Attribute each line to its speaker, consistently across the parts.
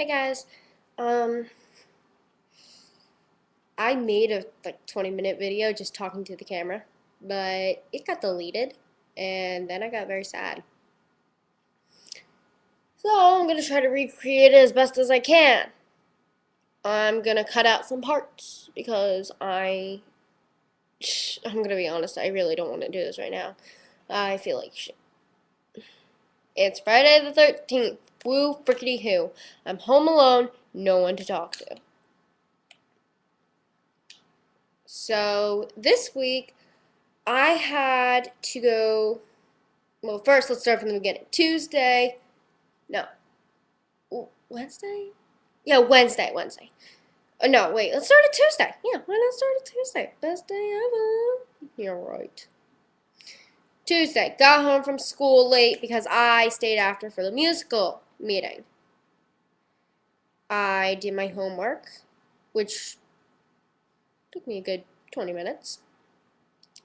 Speaker 1: Hey guys, um, I made a 20-minute video just talking to the camera, but it got deleted, and then I got very sad. So I'm gonna try to recreate it as best as I can. I'm gonna cut out some parts because I'm gonna be honest, I really don't want to do this right now. I feel like shit. It's Friday the 13th. Woo frickety who. I'm home alone, no one to talk to. So this week I had to go. Well, first, let's start from the beginning. Tuesday. No. Wednesday? Yeah, Wednesday. No, wait. Let's start at Tuesday. Yeah, why not start at Tuesday? Best day ever. You're right. Tuesday. Got home from school late because I stayed after for the musical meeting. I did my homework, which took me a good 20 minutes.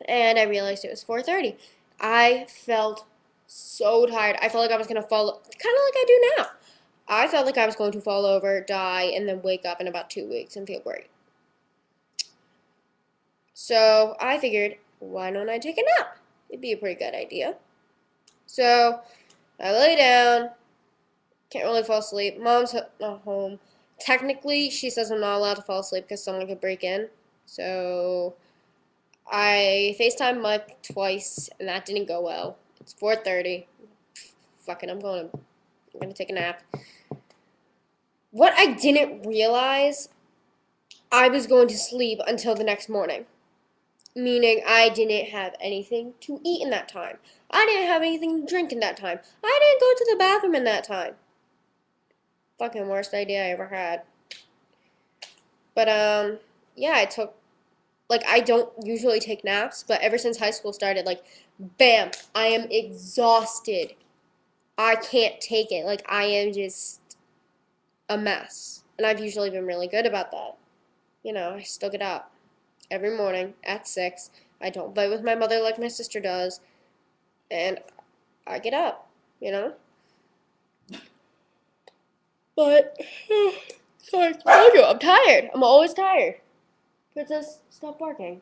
Speaker 1: And I realized it was 4:30. I felt so tired. I felt like I was going to fall, kind of like I do now. I felt like I was going to fall over, die, and then wake up in about 2 weeks and feel great. So I figured, why don't I take a nap? It'd be a pretty good idea. So I lay down, can't really fall asleep. Mom's not home. Technically, she says I'm not allowed to fall asleep because someone could break in. So I FaceTimed Mike twice, and that didn't go well. It's 4:30. Fucking, I'm gonna take a nap. What I didn't realize, I was going to sleep until the next morning. Meaning I didn't have anything to eat in that time. I didn't have anything to drink in that time. I didn't go to the bathroom in that time. Fucking worst idea I ever had. But yeah, I don't usually take naps, but ever since high school started, bam, I am exhausted. I can't take it. I am just a mess. And I've usually been really good about that. I still get up every morning at 6. I don't fight with my mother like my sister does. And I get up, you know? But, sorry, I told you, I'm tired. I'm always tired. Princess, stop barking.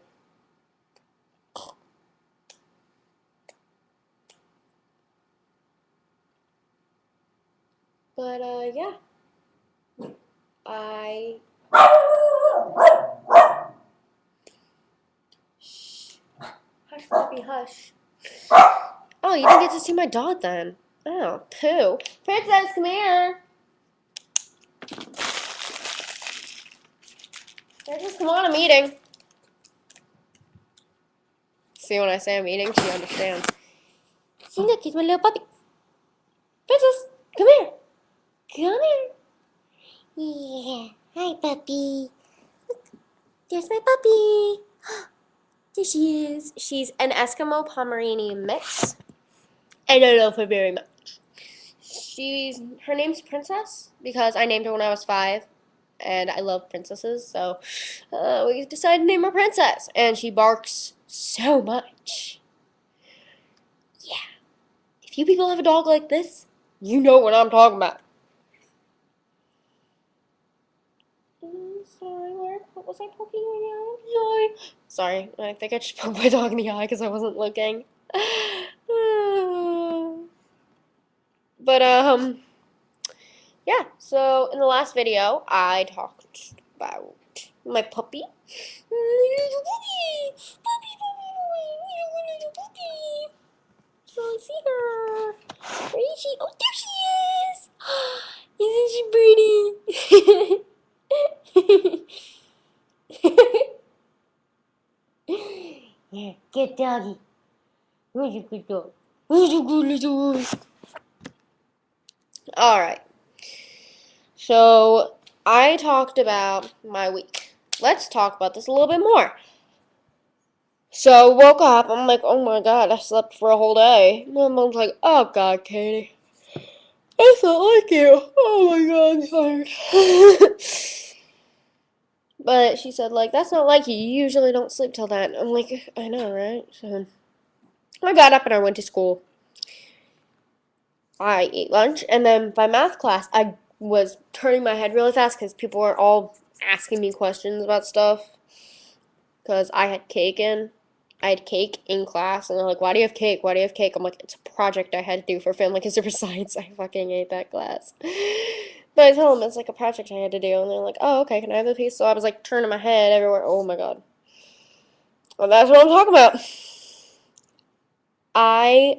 Speaker 1: But, yeah. I... Shh. Hush, puppy, hush. Oh, you didn't get to see my dog then. Oh, poo. Princess, come here. Princess, come on, I'm eating. See, when I say I'm eating, she understands. See, look, he's my little puppy. Princess, come here. Come here. Yeah. Hi, puppy. Look, there's my puppy. There she is. She's an Eskimo Pomeranian mix. And I love her very much. Her name's Princess because I named her when I was 5. And I love princesses, so we decided to name her Princess. And she barks so much. Yeah. If you people have a dog like this, you know what I'm talking about. Sorry, what was I poking you in the eye? Sorry. I think I just poked my dog in the eye because I wasn't looking. But, yeah. So, in the last video, I talked about my puppy. Little puppy! Little puppy! So I see her. Where is she? Oh, there she is! Isn't she pretty? Yeah, good doggy. Where's your good dog? Where's your good little dog? Alright. So, I talked about my week. Let's talk about this a little bit more. So, woke up. I'm like, oh my god, I slept for a whole day. My mom's like, oh god, Katie. That's not like you. Oh my god, I'm tired. But she said, that's not like you. You usually don't sleep till then. I'm like, I know, right? So I got up and I went to school. I ate lunch, and then by math class, I was turning my head really fast because people were all asking me questions about stuff. Because I had cake in class, and they're like, "Why do you have cake? Why do you have cake?" I'm like, "It's a project I had to do for family consumer science." I fucking hate that class. But I told them it's like a project I had to do, and they're like, "Oh, okay, can I have the piece?" So I was like turning my head everywhere. Oh my god. Well, that's what I'm talking about.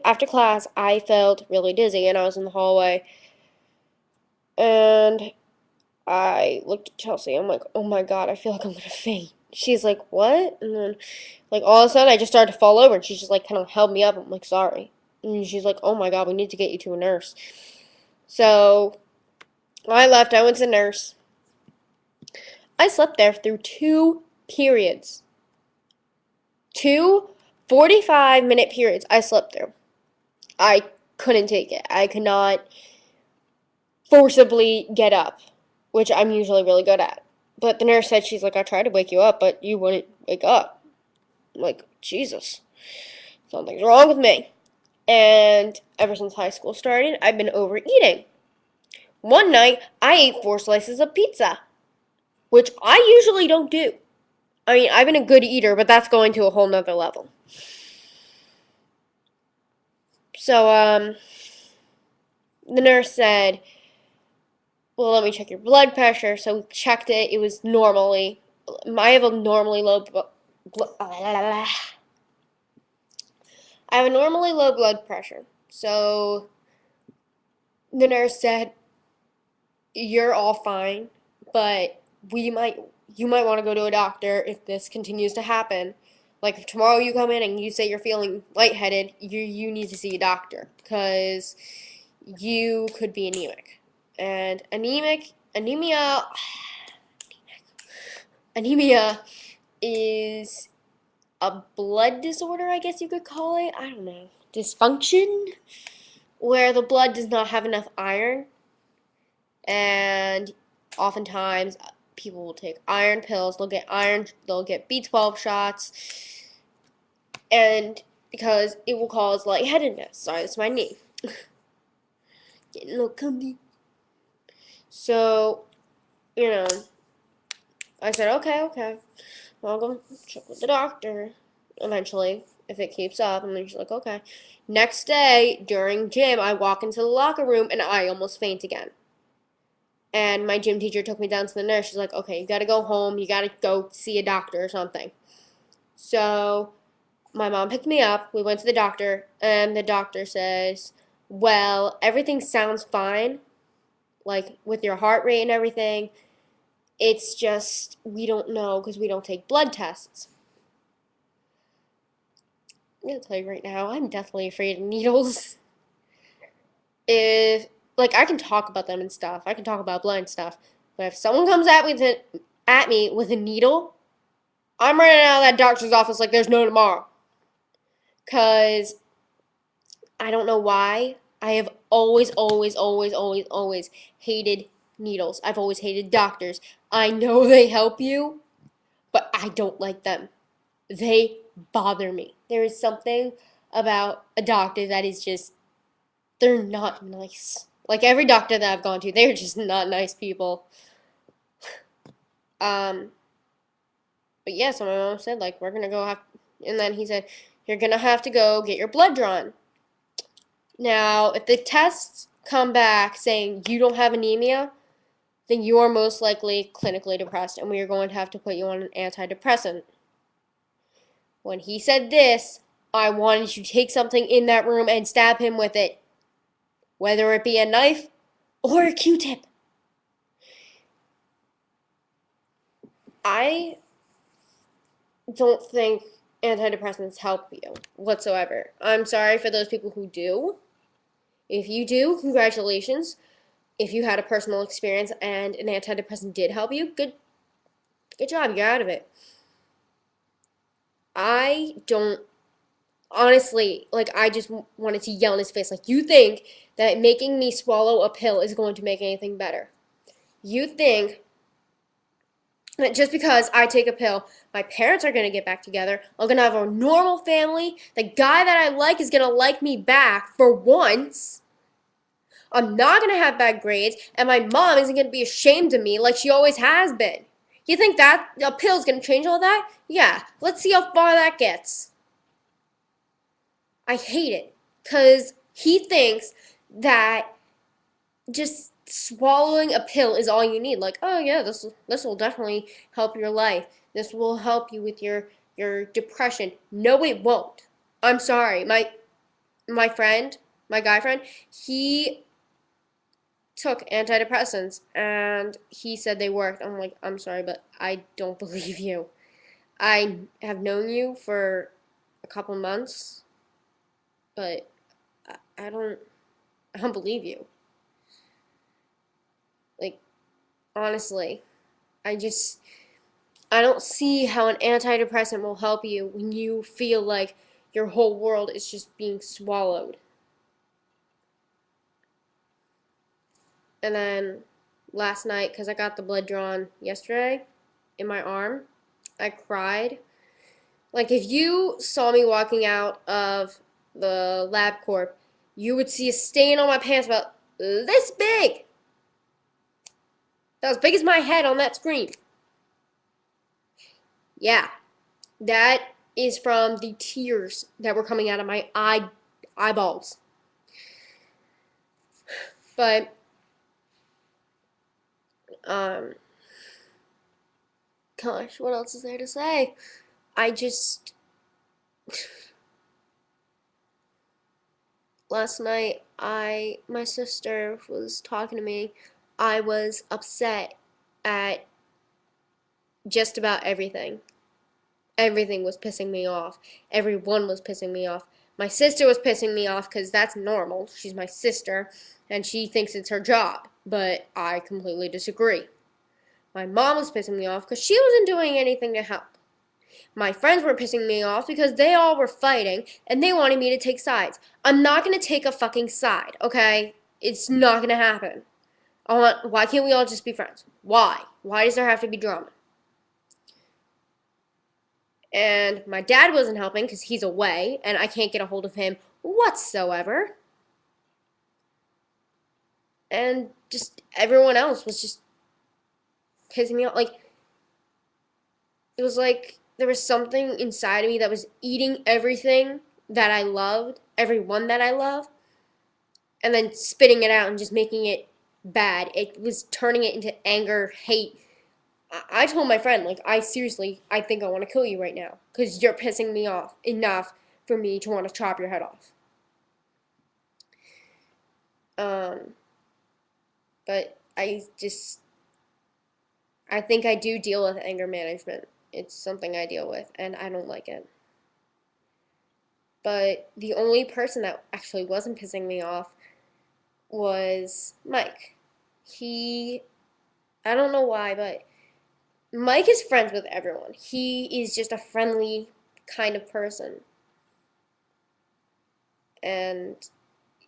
Speaker 1: After class, I felt really dizzy, and I was in the hallway, and I looked at Chelsea. I'm like, oh my god, I feel like I'm gonna faint. She's like, what? And then, like, all of a sudden, I just started to fall over, and she just, like, kind of held me up. I'm like, sorry. And she's like, oh my god, we need to get you to a nurse. So, I left. I went to the nurse. I slept there through 2 periods. Two 45-minute periods I slept through. I couldn't take it. I could not forcibly get up, which I'm usually really good at. But the nurse said, she's like, I tried to wake you up, but you wouldn't wake up. I'm like, Jesus, something's wrong with me. And ever since high school started, I've been overeating. One night, I ate 4 slices of pizza, which I usually don't do. I mean, I've been a good eater, but that's going to a whole nother level. So, the nurse said, well, let me check your blood pressure. So we checked it. It was normally, I have a normally low, I have a normally low blood pressure. So the nurse said, you're all fine, but you might want to go to a doctor if this continues to happen. Like if tomorrow you come in and you say you're feeling lightheaded, you need to see a doctor because you could be anemic. And anemia is a blood disorder, I guess you could call it. I don't know. Dysfunction where the blood does not have enough iron, and oftentimes people will take iron pills. They'll get B12 shots, and because it will cause lightheadedness. Sorry, that's my knee. Getting a little comfy. So, you know, I said, okay. Well, I'll go check with the doctor eventually if it keeps up. And then she's like, okay. Next day during gym, I walk into the locker room and I almost faint again. And my gym teacher took me down to the nurse. She's like, okay, you gotta go home. You gotta go see a doctor or something. So my mom picked me up. We went to the doctor, and the doctor says, well, everything sounds fine, like with your heart rate and everything. It's just, we don't know because we don't take blood tests. I'm gonna tell you right now, I'm definitely afraid of needles. If, like, I can talk about them and stuff, I can talk about blood and stuff, but if someone comes at me with a needle, I'm running out of that doctor's office like there's no tomorrow. Because I don't know why. I have always hated needles. I've always hated doctors. I know they help you, but I don't like them. They bother me. There is something about a doctor that is just, they're not nice. Like every doctor that I've gone to, they're just not nice people. Um, but yeah, so my mom said, like, we're gonna go have, and then he said, you're gonna have to go get your blood drawn. Now, if the tests come back saying you don't have anemia, then you are most likely clinically depressed, and we are going to have to put you on an antidepressant. When he said this, I wanted to take something in that room and stab him with it, whether it be a knife or a Q-tip. I don't think antidepressants help you whatsoever. I'm sorry for those people who do. If you do, congratulations. If you had a personal experience and an antidepressant did help you, good job, you're out of it. I don't, honestly, like, I just wanted to yell in his face, like, you think that making me swallow a pill is going to make anything better. You think that just because I take a pill, my parents are going to get back together, I'm going to have a normal family, the guy that I like is going to like me back for once. I'm not going to have bad grades, and my mom isn't going to be ashamed of me like she always has been. You think that a pill's going to change all that? Yeah, let's see how far that gets. I hate it because he thinks that just swallowing a pill is all you need. Like, oh yeah, this will definitely help your life. This will help you with your depression. No, it won't. I'm sorry. My friend, my guy friend, he took antidepressants and he said they worked. I'm like, I'm sorry, but I don't believe you. I have known you for a couple months, but I don't believe you. Like, honestly, I just I don't see how an antidepressant will help you when you feel like your whole world is just being swallowed. And then last night, because I got the blood drawn yesterday in my arm, I cried. Like, if you saw me walking out of the LabCorp, you would see a stain on my pants about this big. That was big as my head on that screen. Yeah, that is from the tears that were coming out of my eyeballs. But um gosh, what else is there to say? I just last night my sister was talking to me. I was upset at just about everything. Everything was pissing me off. Everyone was pissing me off. My sister was pissing me off because that's normal. She's my sister and she thinks it's her job, but I completely disagree. My mom was pissing me off because she wasn't doing anything to help. My friends were pissing me off because they all were fighting and they wanted me to take sides. I'm not going to take a fucking side, okay? It's not going to happen. Why can't we all just be friends? Why? Why does there have to be drama? And my dad wasn't helping because he's away and I can't get a hold of him whatsoever. And just everyone else was just pissing me off. Like, it was like there was something inside of me that was eating everything that I loved, everyone that I love, and then spitting it out and just making it bad. It was turning it into anger, hate. I told my friend, like, I think I want to kill you right now because you're pissing me off enough for me to want to chop your head off. Um, but I think I do deal with anger management. It's something I deal with, and I don't like it. But the only person that actually wasn't pissing me off was Mike. He, I don't know why, but Mike is friends with everyone. He is just a friendly kind of person. And,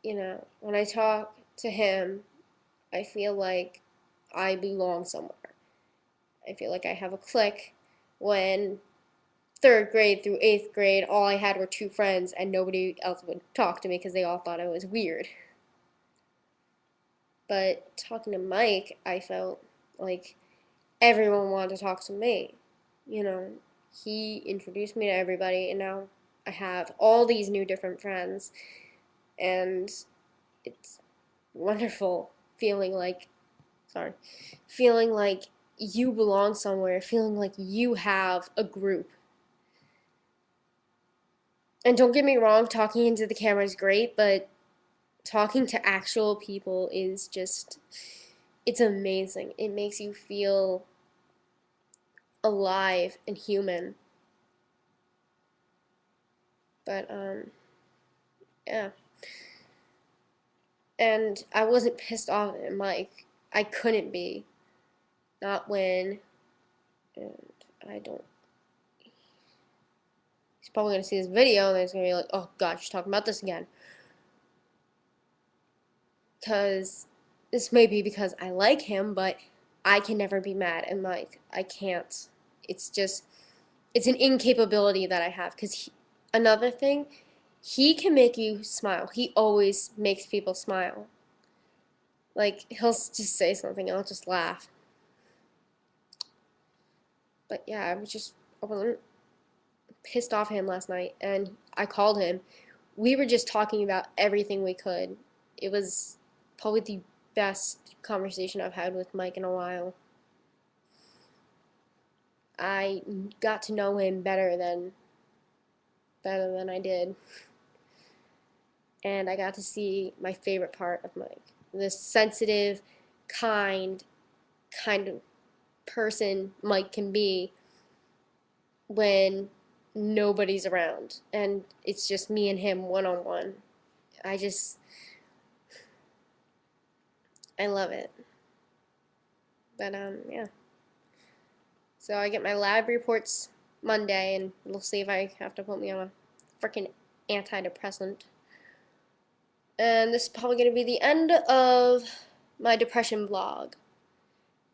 Speaker 1: when I talk to him, I feel like I belong somewhere. I feel like I have a clique when third grade through eighth grade, all I had were two friends and nobody else would talk to me because they all thought I was weird. But talking to Mike, I felt like everyone wanted to talk to me. You know, he introduced me to everybody, and now I have all these new different friends, and it's wonderful sorry, feeling like you belong somewhere, feeling like you have a group. And don't get me wrong, talking into the camera is great, but talking to actual people is just, it's amazing. It makes you feel alive and human. But, yeah. And I wasn't pissed off at Mike. I couldn't be. Not when, and I don't, he's probably going to see this video and he's going to be like, oh God, she's talking about this again. Because this may be because I like him, but I can never be mad at Mike. I can't. It's just, it's an incapability that I have. Because another thing, he can make you smile. He always makes people smile. Like, he'll just say something and I'll just laugh. But yeah, I wasn't pissed off at him last night, and I called him. We were just talking about everything we could. It was probably the best conversation I've had with Mike in a while. I got to know him better than I did, and I got to see my favorite part of Mike. This sensitive, kind, kind of person Mike can be when nobody's around and it's just me and him one on one. I just I love it. But yeah. So I get my lab reports Monday and we'll see if I have to put me on a freaking antidepressant. And this is probably going to be the end of my depression vlog.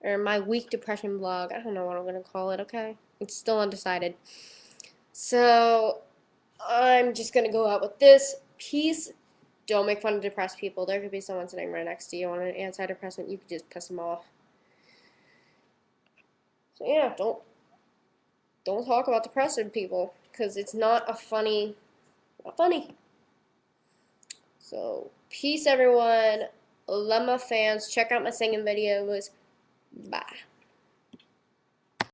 Speaker 1: Or my week depression vlog. I don't know what I'm going to call it, okay? It's still undecided. So, I'm just going to go out with this. Peace. Don't make fun of depressed people. There could be someone sitting right next to you on an antidepressant. You could just piss them off. So yeah, don't talk about depressed people because it's not funny. So, peace everyone. Love my fans. Check out my singing videos. Bye.